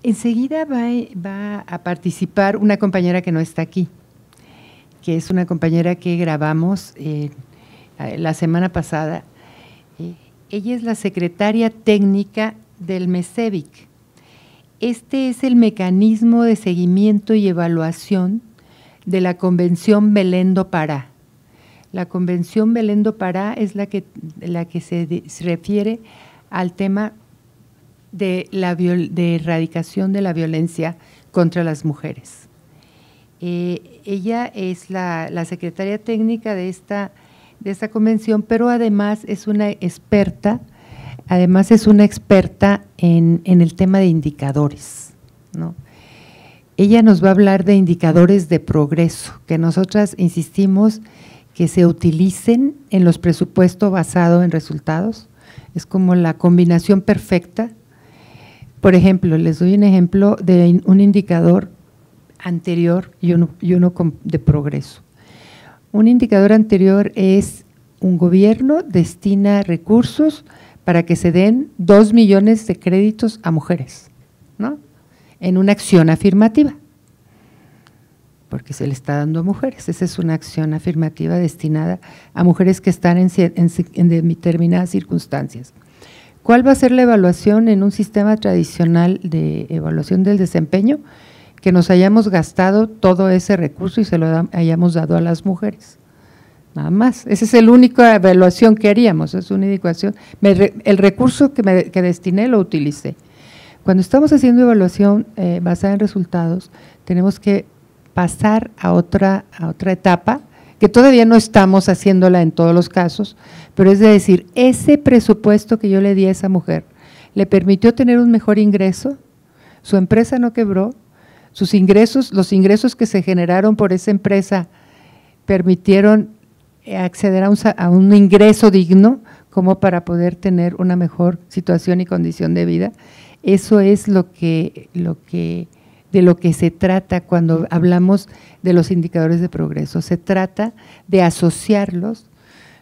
Enseguida va a participar una compañera que no está aquí, que es una compañera que grabamos la semana pasada. Ella es la secretaria técnica del MESEVIC. Este es el mecanismo de seguimiento y evaluación de la Convención Belén do Pará. La Convención Belén do Pará es la que se refiere al tema de erradicación de la violencia contra las mujeres. Ella es la secretaria técnica de esta convención, pero además es una experta, en el tema de indicadores, ¿no? Ella nos va a hablar de indicadores de progreso, que nosotras insistimos que se utilicen en los presupuestos basados en resultados. Es como la combinación perfecta. Por ejemplo, les doy un ejemplo de un indicador anterior y uno de progreso. Un indicador anterior es: un gobierno destina recursos para que se den 2 millones de créditos a mujeres, ¿no? En una acción afirmativa, porque se le está dando a mujeres. Esa es una acción afirmativa destinada a mujeres que están en determinadas circunstancias. ¿Cuál va a ser la evaluación en un sistema tradicional de evaluación del desempeño? Que nos hayamos gastado todo ese recurso y se lo hayamos dado a las mujeres. Nada más. Esa es la única evaluación que haríamos, es una indicación. El recurso que destiné lo utilicé. Cuando estamos haciendo evaluación basada en resultados, tenemos que pasar a otra etapa, que todavía no estamos haciéndola en todos los casos, pero es de decir, ese presupuesto que yo le di a esa mujer, ¿le permitió tener un mejor ingreso? ¿Su empresa no quebró? ¿Sus ingresos, los ingresos que se generaron por esa empresa, permitieron acceder a un ingreso digno como para poder tener una mejor situación y condición de vida? Eso es de lo que se trata cuando hablamos de los indicadores de progreso. Se trata de asociarlos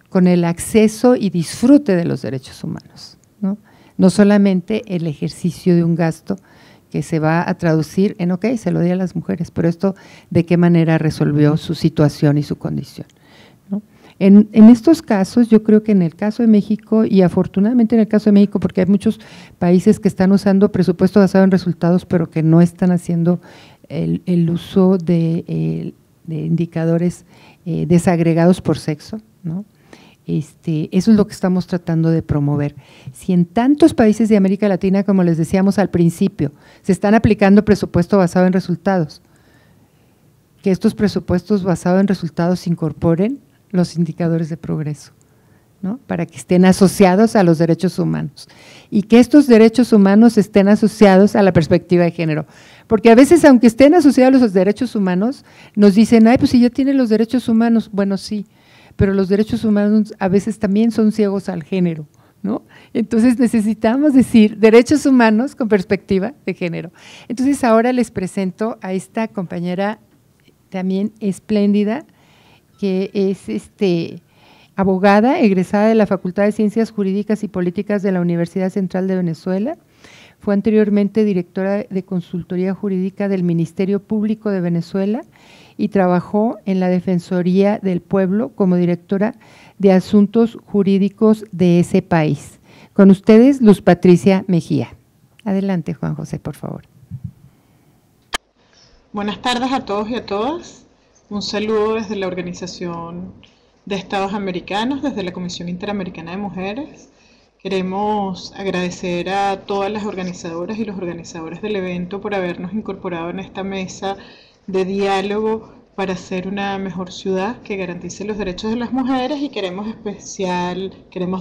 con el acceso y disfrute de los derechos humanos, ¿no? No solamente el ejercicio de un gasto que se va a traducir en, ok, se lo di a las mujeres, pero esto de qué manera resolvió su situación y su condición, ¿no? En estos casos, yo creo que en el caso de México, y afortunadamente en el caso de México, porque hay muchos países que están usando presupuesto basado en resultados, pero que no están haciendo el uso de indicadores desagregados por sexo, ¿no? Eso es lo que estamos tratando de promover. Si en tantos países de América Latina, como les decíamos al principio, se están aplicando presupuesto basado en resultados, que estos presupuestos basados en resultados incorporen los indicadores de progreso, ¿no? Para que estén asociados a los derechos humanos y que estos derechos humanos estén asociados a la perspectiva de género, porque a veces, aunque estén asociados a los derechos humanos, nos dicen, ay, pues si ya tienen los derechos humanos. Bueno, sí, pero los derechos humanos a veces también son ciegos al género, ¿no? Entonces necesitamos decir derechos humanos con perspectiva de género. Entonces ahora les presento a esta compañera también espléndida, que es abogada, egresada de la Facultad de Ciencias Jurídicas y Políticas de la Universidad Central de Venezuela. Fue anteriormente directora de Consultoría Jurídica del Ministerio Público de Venezuela y trabajó en la Defensoría del Pueblo como directora de Asuntos Jurídicos de ese país. Con ustedes, Luz Patricia Mejía. Adelante, Juan José, por favor. Buenas tardes a todos y a todas. Un saludo desde la Organización de Estados Americanos, desde la Comisión Interamericana de Mujeres. Queremos agradecer a todas las organizadoras y los organizadores del evento por habernos incorporado en esta mesa de diálogo para hacer una mejor ciudad que garantice los derechos de las mujeres, y queremos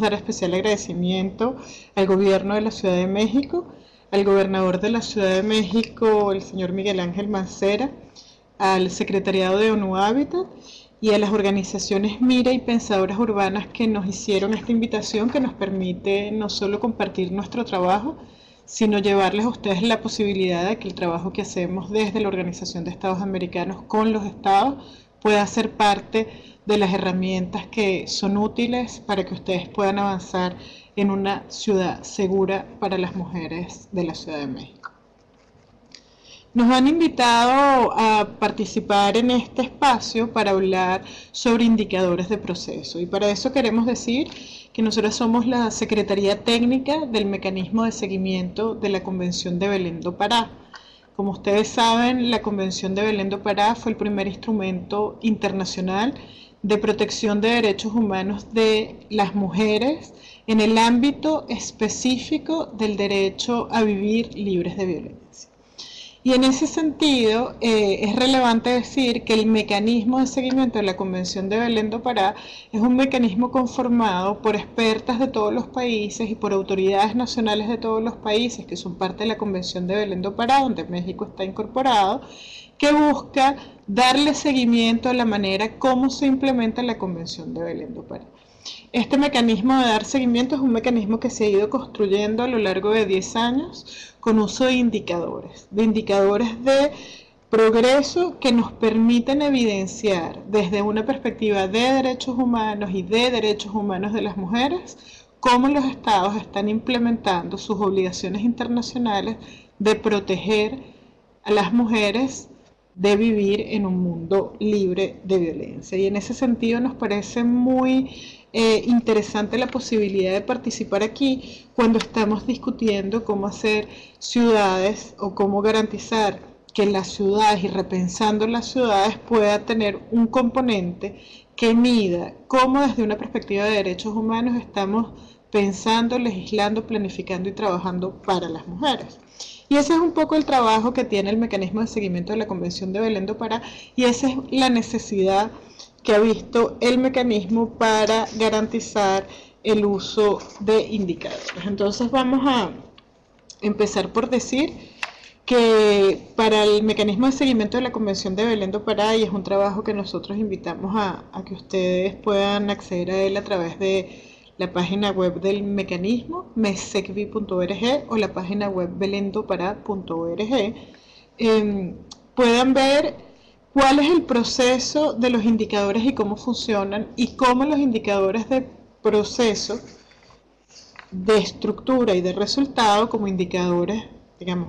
dar especial agradecimiento al gobierno de la Ciudad de México, al gobernador de la Ciudad de México, el señor Miguel Ángel Mancera, al secretariado de ONU Habitat y a las organizaciones Mira y Pensadoras Urbanas que nos hicieron esta invitación, que nos permite no solo compartir nuestro trabajo, sino llevarles a ustedes la posibilidad de que el trabajo que hacemos desde la Organización de Estados Americanos con los estados pueda ser parte de las herramientas que son útiles para que ustedes puedan avanzar en una ciudad segura para las mujeres de la Ciudad de México. Nos han invitado a participar en este espacio para hablar sobre indicadores de proceso, y para eso queremos decir que nosotros somos la Secretaría Técnica del Mecanismo de Seguimiento de la Convención de Belém do Pará. Como ustedes saben, la Convención de Belém do Pará fue el primer instrumento internacional de protección de derechos humanos de las mujeres en el ámbito específico del derecho a vivir libres de violencia. Y en ese sentido, es relevante decir que el mecanismo de seguimiento de la Convención de Belém do Pará es un mecanismo conformado por expertas de todos los países y por autoridades nacionales de todos los países que son parte de la Convención de Belém do Pará, donde México está incorporado, que busca darle seguimiento a la manera como se implementa la Convención de Belém do Pará. Este mecanismo de dar seguimiento es un mecanismo que se ha ido construyendo a lo largo de 10 años con uso de indicadores de progreso que nos permiten evidenciar desde una perspectiva de derechos humanos y de derechos humanos de las mujeres cómo los estados están implementando sus obligaciones internacionales de proteger a las mujeres de vivir en un mundo libre de violencia. Y en ese sentido nos parece muy interesante la posibilidad de participar aquí cuando estamos discutiendo cómo hacer ciudades o cómo garantizar que las ciudades y repensando las ciudades pueda tener un componente que mida cómo desde una perspectiva de derechos humanos estamos pensando, legislando, planificando y trabajando para las mujeres. Y ese es un poco el trabajo que tiene el mecanismo de seguimiento de la Convención de Belém do Pará, y esa es la necesidad que ha visto el mecanismo para garantizar el uso de indicadores. Entonces vamos a empezar por decir que para el mecanismo de seguimiento de la Convención de Belém do Pará, y es un trabajo que nosotros invitamos a que ustedes puedan acceder a él a través de la página web del mecanismo, mesecvi.org, o la página web belemdopará.org, puedan ver cuál es el proceso de los indicadores y cómo funcionan, y cómo los indicadores de proceso, de estructura y de resultado, como indicadores, digamos,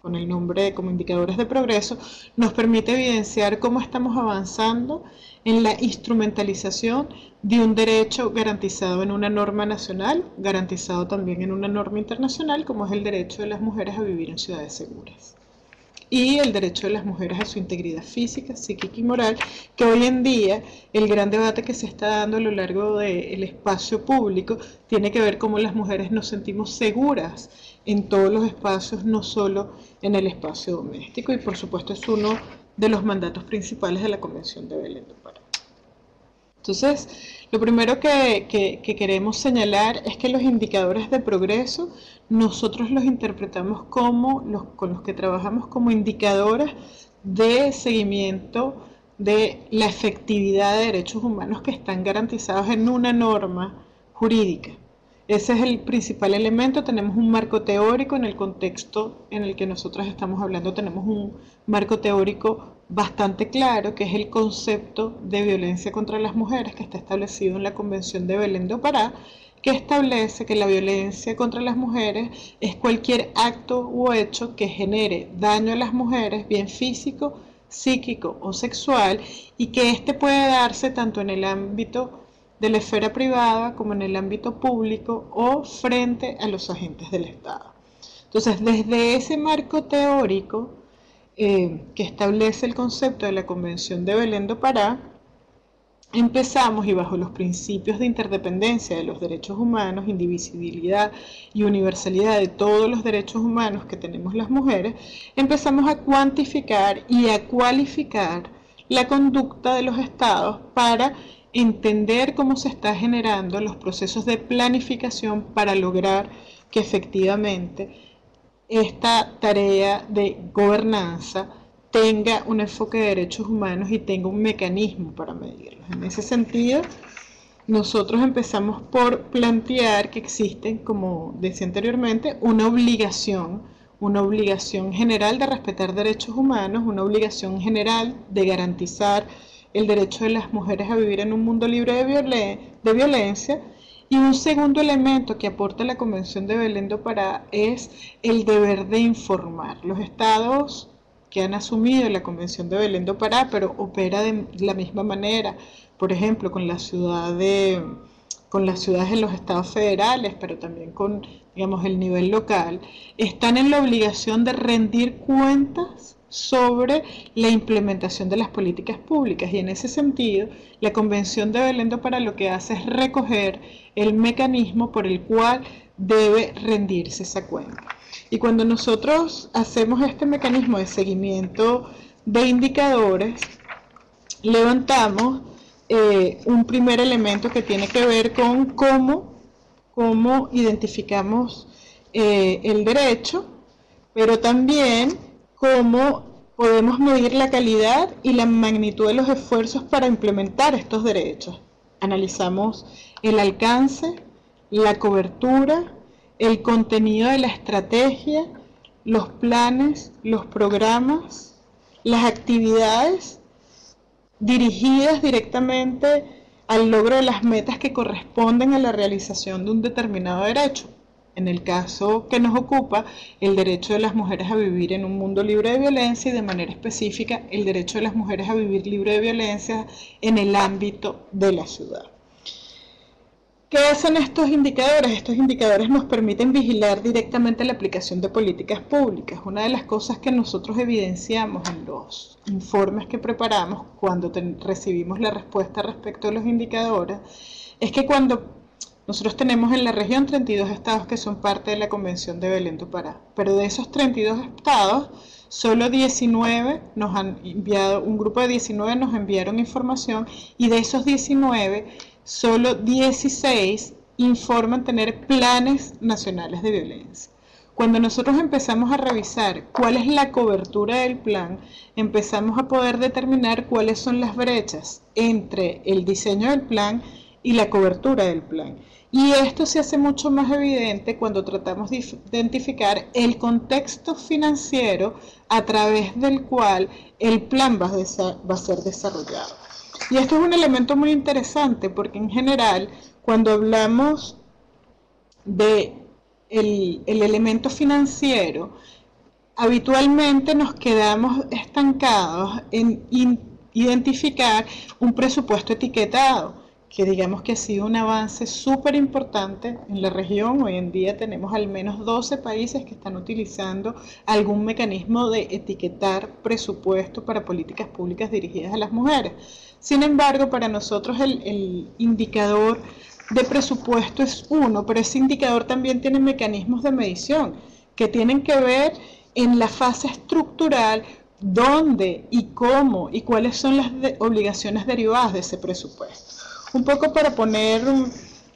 con el nombre como indicadores de progreso, nos permite evidenciar cómo estamos avanzando en la instrumentalización de un derecho garantizado en una norma nacional, garantizado también en una norma internacional, como es el derecho de las mujeres a vivir en ciudades seguras. Y el derecho de las mujeres a su integridad física, psíquica y moral, que hoy en día el gran debate que se está dando a lo largo del espacio público tiene que ver cómo las mujeres nos sentimos seguras en todos los espacios, no solo en el espacio doméstico, y por supuesto es uno de los mandatos principales de la Convención de Belém do Pará. Entonces, lo primero que queremos señalar es que los indicadores de progreso nosotros los interpretamos con los que trabajamos como indicadores de seguimiento de la efectividad de derechos humanos que están garantizados en una norma jurídica. Ese es el principal elemento. Tenemos un marco teórico en el contexto en el que nosotros estamos hablando. Tenemos un marco teórico bastante claro, que es el concepto de violencia contra las mujeres, que está establecido en la Convención de Belém do Pará, que establece que la violencia contra las mujeres es cualquier acto u hecho que genere daño a las mujeres, bien físico, psíquico o sexual, y que este puede darse tanto en el ámbito de la esfera privada como en el ámbito público o frente a los agentes del Estado. Entonces, desde ese marco teórico que establece el concepto de la Convención de Belém do Pará, empezamos, y bajo los principios de interdependencia de los derechos humanos, indivisibilidad y universalidad de todos los derechos humanos que tenemos las mujeres, empezamos a cuantificar y a cualificar la conducta de los estados para entender cómo se está generando los procesos de planificación para lograr que efectivamente esta tarea de gobernanza tenga un enfoque de derechos humanos y tenga un mecanismo para medirlos. En ese sentido, nosotros empezamos por plantear que existen, como decía anteriormente, una obligación general de respetar derechos humanos, una obligación general de garantizar el derecho de las mujeres a vivir en un mundo libre de violencia. Y un segundo elemento que aporta la Convención de Belém do Pará es el deber de informar. Los estados que han asumido la Convención de Belén do Pará, pero opera de la misma manera, por ejemplo, con las ciudades en los estados federales, pero también con, digamos, el nivel local, están en la obligación de rendir cuentas sobre la implementación de las políticas públicas, y en ese sentido la Convención de Belén do Pará lo que hace es recoger el mecanismo por el cual debe rendirse esa cuenta. Y cuando nosotros hacemos este mecanismo de seguimiento de indicadores, levantamos un primer elemento que tiene que ver con cómo identificamos el derecho, pero también cómo podemos medir la calidad y la magnitud de los esfuerzos para implementar estos derechos. Analizamos el alcance, la cobertura, el contenido de la estrategia, los planes, los programas, las actividades dirigidas directamente al logro de las metas que corresponden a la realización de un determinado derecho. En el caso que nos ocupa, el derecho de las mujeres a vivir en un mundo libre de violencia, y de manera específica el derecho de las mujeres a vivir libre de violencia en el ámbito de la ciudad. ¿Qué hacen estos indicadores? Estos indicadores nos permiten vigilar directamente la aplicación de políticas públicas. Una de las cosas que nosotros evidenciamos en los informes que preparamos cuando recibimos la respuesta respecto a los indicadores es que cuando nosotros tenemos en la región 32 estados que son parte de la Convención de Belén do Pará, pero de esos 32 estados, solo 19 nos han enviado, un grupo de 19 nos enviaron información, y de esos 19, solo 16 informan tener planes nacionales de violencia. Cuando nosotros empezamos a revisar cuál es la cobertura del plan, empezamos a poder determinar cuáles son las brechas entre el diseño del plan y la cobertura del plan. Y esto se hace mucho más evidente cuando tratamos de identificar el contexto financiero a través del cual el plan va a ser desarrollado. Y esto es un elemento muy interesante porque en general cuando hablamos de el elemento financiero, habitualmente nos quedamos estancados en identificar un presupuesto etiquetado, que digamos que ha sido un avance súper importante en la región. Hoy en día tenemos al menos 12 países que están utilizando algún mecanismo de etiquetar presupuesto para políticas públicas dirigidas a las mujeres. Sin embargo, para nosotros el indicador de presupuesto es uno, pero ese indicador también tiene mecanismos de medición que tienen que ver en la fase estructural, dónde y cómo y cuáles son las obligaciones derivadas de ese presupuesto. Un poco para poner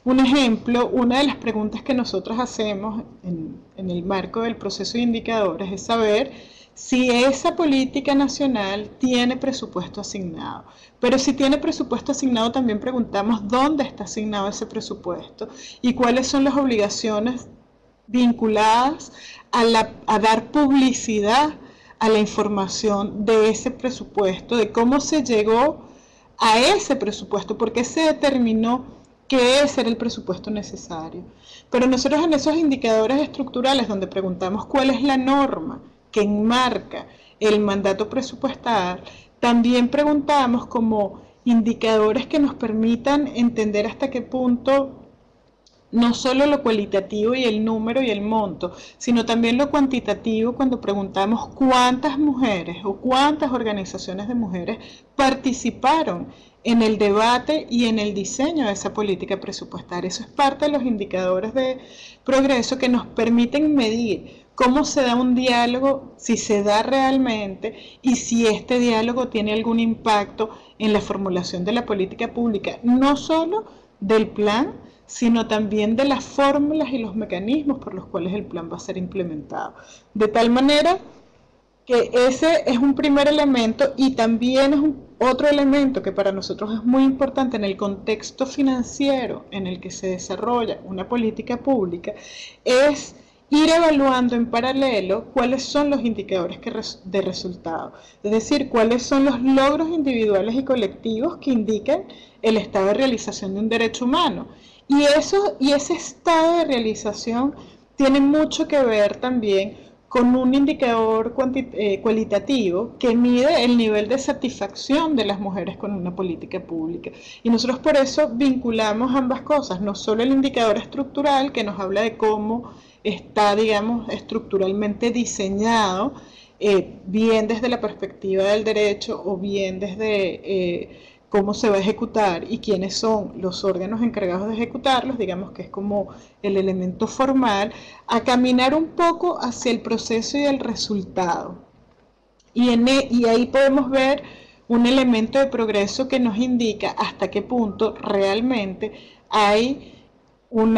un ejemplo, una de las preguntas que nosotros hacemos en el marco del proceso de indicadores es saber si esa política nacional tiene presupuesto asignado. Pero si tiene presupuesto asignado, también preguntamos dónde está asignado ese presupuesto y cuáles son las obligaciones vinculadas a dar publicidad a la información de ese presupuesto, de cómo se llegó a ese presupuesto, porque se determinó que ese era el presupuesto necesario. Pero nosotros en esos indicadores estructurales donde preguntamos cuál es la norma que enmarca el mandato presupuestal, también preguntamos como indicadores que nos permitan entender hasta qué punto no solo lo cualitativo y el número y el monto, sino también lo cuantitativo cuando preguntamos cuántas mujeres o cuántas organizaciones de mujeres participaron en el debate y en el diseño de esa política presupuestaria. Eso es parte de los indicadores de progreso que nos permiten medir cómo se da un diálogo, si se da realmente y si este diálogo tiene algún impacto en la formulación de la política pública, no solo del plan, sino también de las fórmulas y los mecanismos por los cuales el plan va a ser implementado. De tal manera que ese es un primer elemento, y también es otro elemento que para nosotros es muy importante en el contexto financiero en el que se desarrolla una política pública, es ir evaluando en paralelo cuáles son los indicadores de resultado, es decir, cuáles son los logros individuales y colectivos que indican el estado de realización de un derecho humano. Y ese estado de realización tiene mucho que ver también con un indicador cualitativo que mide el nivel de satisfacción de las mujeres con una política pública. Y nosotros por eso vinculamos ambas cosas, no solo el indicador estructural que nos habla de cómo está, digamos, estructuralmente diseñado, bien desde la perspectiva del derecho o bien desde cómo se va a ejecutar y quiénes son los órganos encargados de ejecutarlos, digamos que es como el elemento formal, a caminar un poco hacia el proceso y el resultado. Y ahí podemos ver un elemento de progreso que nos indica hasta qué punto realmente hay un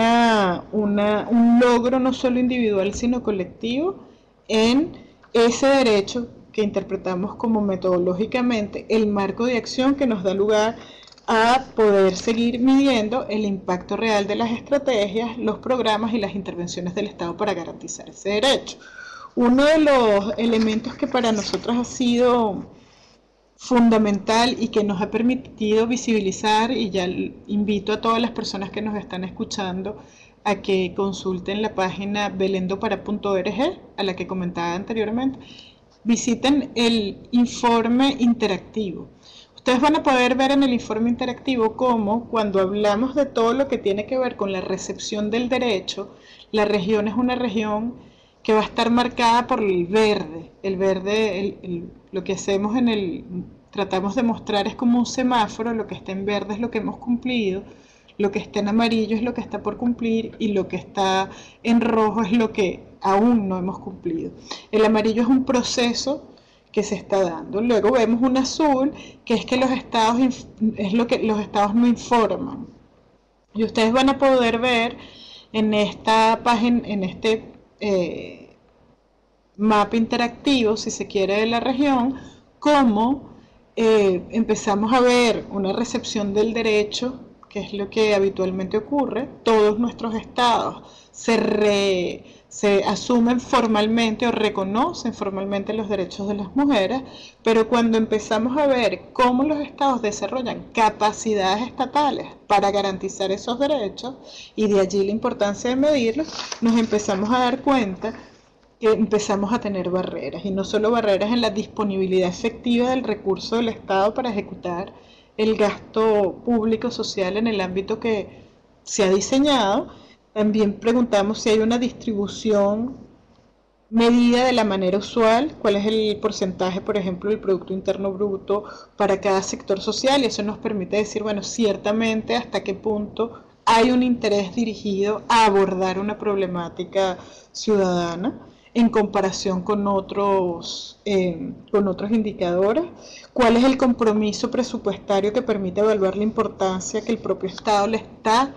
logro no solo individual sino colectivo en ese derecho que interpretamos como metodológicamente el marco de acción que nos da lugar a poder seguir midiendo el impacto real de las estrategias, los programas y las intervenciones del Estado para garantizar ese derecho. Uno de los elementos que para nosotros ha sido fundamental y que nos ha permitido visibilizar, y ya invito a todas las personas que nos están escuchando a que consulten la página belendopara.org, a la que comentaba anteriormente, visiten el informe interactivo. Ustedes van a poder ver en el informe interactivo cómo cuando hablamos de todo lo que tiene que ver con la recepción del derecho, la región es una región que va a estar marcada por el verde. El verde, lo que hacemos tratamos de mostrar es como un semáforo, lo que está en verde es lo que hemos cumplido, lo que está en amarillo es lo que está por cumplir y lo que está en rojo es lo que aún no hemos cumplido. El amarillo es un proceso que se está dando. Luego vemos un azul, que es que los estados es lo que los estados no informan. Y ustedes van a poder ver en esta página, en este mapa interactivo, si se quiere, de la región, cómo empezamos a ver una recepción del derecho, que es lo que habitualmente ocurre. Todos nuestros estados se asumen formalmente o reconocen formalmente los derechos de las mujeres, pero cuando empezamos a ver cómo los estados desarrollan capacidades estatales para garantizar esos derechos, y de allí la importancia de medirlos, nos empezamos a dar cuenta que empezamos a tener barreras, y no solo barreras en la disponibilidad efectiva del recurso del Estado para ejecutar el gasto público social en el ámbito que se ha diseñado. También preguntamos si hay una distribución medida de la manera usual, cuál es el porcentaje, por ejemplo, del Producto Interno Bruto para cada sector social, y eso nos permite decir, bueno, ciertamente hasta qué punto hay un interés dirigido a abordar una problemática ciudadana en comparación con otros indicadores, cuál es el compromiso presupuestario que permite evaluar la importancia que el propio Estado le está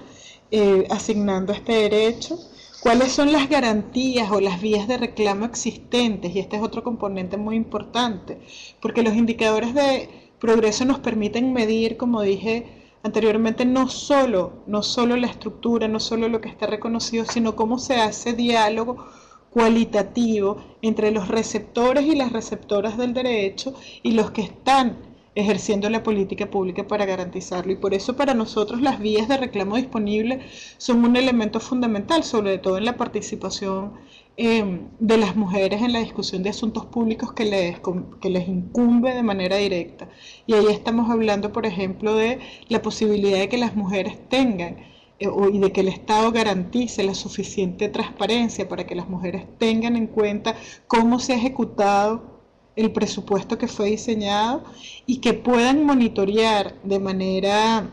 asignando a este derecho, cuáles son las garantías o las vías de reclamo existentes, y este es otro componente muy importante, porque los indicadores de progreso nos permiten medir, como dije anteriormente, no solo la estructura, no solo lo que está reconocido, sino cómo se hace diálogo cualitativo entre los receptores y las receptoras del derecho y los que están ejerciendo la política pública para garantizarlo. Y por eso para nosotros las vías de reclamo disponible son un elemento fundamental, sobre todo en la participación de las mujeres en la discusión de asuntos públicos que les incumbe de manera directa. Y ahí estamos hablando, por ejemplo, de la posibilidad de que las mujeres tengan y de que el Estado garantice la suficiente transparencia para que las mujeres tengan en cuenta cómo se ha ejecutado el presupuesto que fue diseñado y que puedan monitorear de manera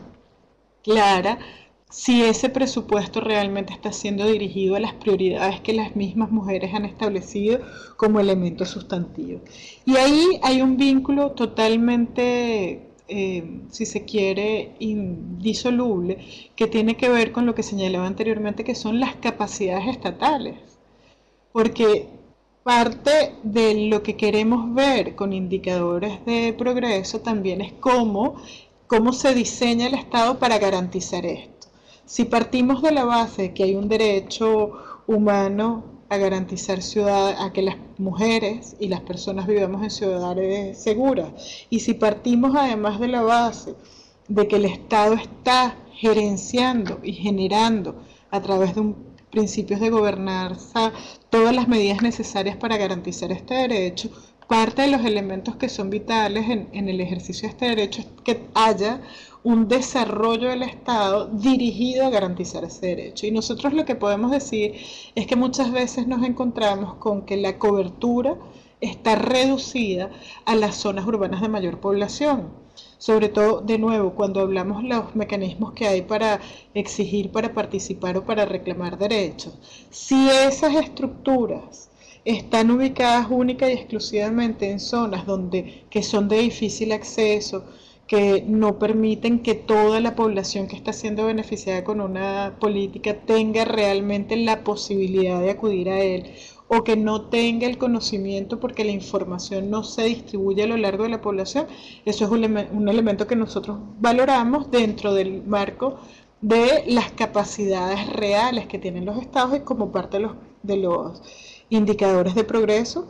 clara si ese presupuesto realmente está siendo dirigido a las prioridades que las mismas mujeres han establecido como elemento sustantivo. Y ahí hay un vínculo totalmente si se quiere, indisoluble, que tiene que ver con lo que señalaba anteriormente, que son las capacidades estatales. Porque parte de lo que queremos ver con indicadores de progreso también es cómo se diseña el Estado para garantizar esto. Si partimos de la base de que hay un derecho humano a garantizar a que las mujeres y las personas vivamos en ciudades seguras, y si partimos además de la base de que el Estado está gerenciando y generando a través de un principios de gobernanza, todas las medidas necesarias para garantizar este derecho. Parte de los elementos que son vitales en el ejercicio de este derecho es que haya un desarrollo del Estado dirigido a garantizar ese derecho. Y nosotros lo que podemos decir es que muchas veces nos encontramos con que la cobertura está reducida a las zonas urbanas de mayor población. Sobre todo, de nuevo, cuando hablamos de los mecanismos que hay para exigir, para participar o para reclamar derechos. Si esas estructuras están ubicadas única y exclusivamente en zonas que son de difícil acceso, que no permiten que toda la población que está siendo beneficiada con una política tenga realmente la posibilidad de acudir a él, o que no tenga el conocimiento porque la información no se distribuye a lo largo de la población. Eso es un elemento que nosotros valoramos dentro del marco de las capacidades reales que tienen los estados y como parte de los indicadores de progreso,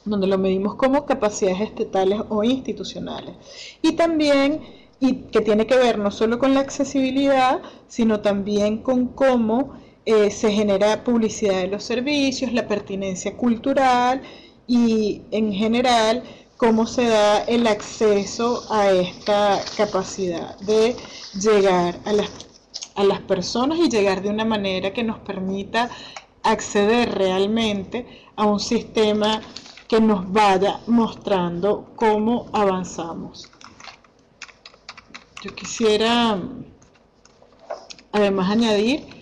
donde lo medimos como capacidades estatales o institucionales. Y también, y que tiene que ver no solo con la accesibilidad, sino también con cómo se genera publicidad de los servicios, la pertinencia cultural y en general cómo se da el acceso a esta capacidad de llegar a las personas y llegar de una manera que nos permita acceder realmente a un sistema que nos vaya mostrando cómo avanzamos. Yo quisiera además añadir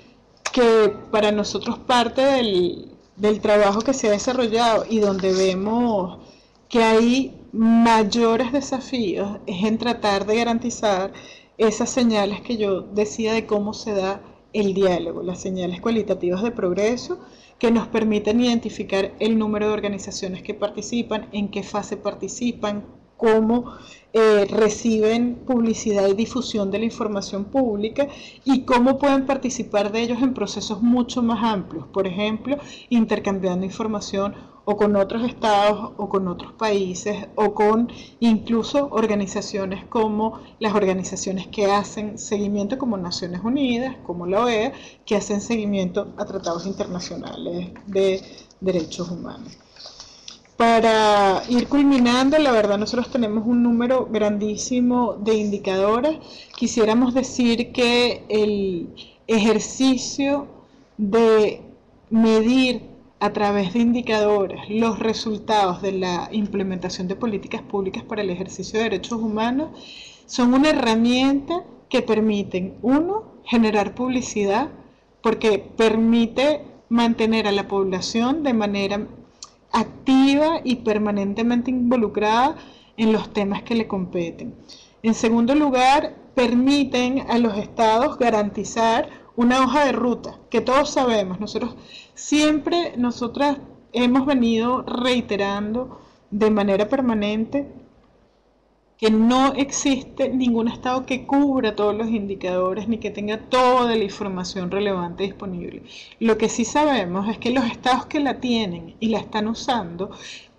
que para nosotros parte del trabajo que se ha desarrollado y donde vemos que hay mayores desafíos es en tratar de garantizar esas señales que yo decía de cómo se da el diálogo, las señales cualitativas de progreso que nos permiten identificar el número de organizaciones que participan, en qué fase participan, cómo reciben publicidad y difusión de la información pública y cómo pueden participar de ellos en procesos mucho más amplios, por ejemplo, intercambiando información o con otros estados o con otros países o con incluso organizaciones como las organizaciones que hacen seguimiento como Naciones Unidas, como la OEA, que hacen seguimiento a tratados internacionales de derechos humanos. Para ir culminando, la verdad nosotros tenemos un número grandísimo de indicadores. Quisiéramos decir que el ejercicio de medir a través de indicadores los resultados de la implementación de políticas públicas para el ejercicio de derechos humanos son una herramienta que permiten, uno, generar publicidad, porque permite mantener a la población de manera activa y permanentemente involucrada en los temas que le competen. En segundo lugar, permiten a los estados garantizar una hoja de ruta, que todos sabemos. Nosotras hemos venido reiterando de manera permanente que no existe ningún estado que cubra todos los indicadores ni que tenga toda la información relevante disponible. Lo que sí sabemos es que los estados que la tienen y la están usando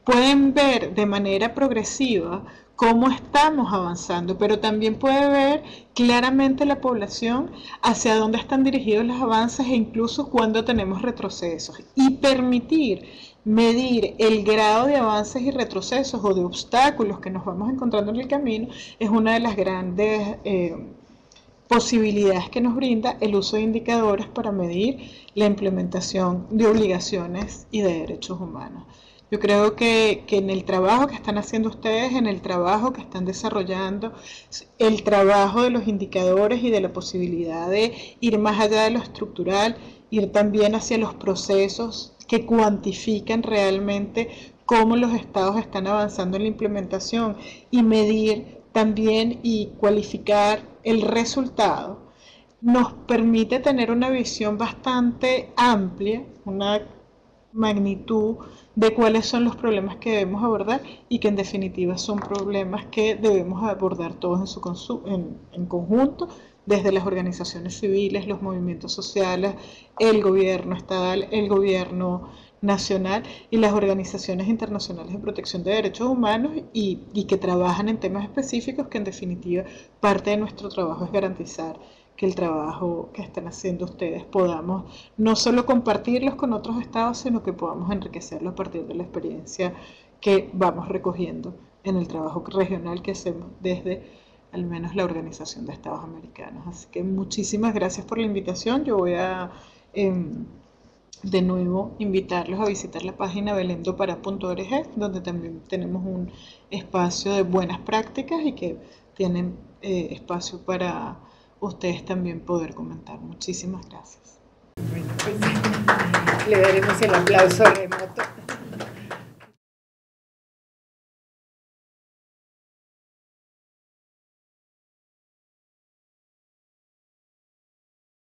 pueden ver de manera progresiva cómo estamos avanzando, pero también puede ver claramente la población hacia dónde están dirigidos los avances e incluso cuando tenemos retrocesos y permitir medir el grado de avances y retrocesos o de obstáculos que nos vamos encontrando en el camino es una de las grandes posibilidades que nos brinda el uso de indicadores para medir la implementación de obligaciones y de derechos humanos. Yo creo que en el trabajo que están haciendo ustedes, en el trabajo que están desarrollando, el trabajo de los indicadores y de la posibilidad de ir más allá de lo estructural, ir también hacia los procesos que cuantifican realmente cómo los estados están avanzando en la implementación y medir también y cualificar el resultado, nos permite tener una visión bastante amplia, una magnitud de cuáles son los problemas que debemos abordar y que en definitiva son problemas que debemos abordar todos en conjunto, desde las organizaciones civiles, los movimientos sociales, el gobierno estatal, el gobierno nacional y las organizaciones internacionales de protección de derechos humanos y que trabajan en temas específicos que en definitiva parte de nuestro trabajo es garantizar que el trabajo que están haciendo ustedes podamos no solo compartirlos con otros estados, sino que podamos enriquecerlo a partir de la experiencia que vamos recogiendo en el trabajo regional que hacemos desde al menos la Organización de Estados Americanos. Así que muchísimas gracias por la invitación. Yo voy a de nuevo invitarlos a visitar la página belendopara.org, donde también tenemos un espacio de buenas prácticas y que tienen espacio para ustedes también poder comentar. Muchísimas gracias. Bueno, pues, le daremos el aplauso remoto.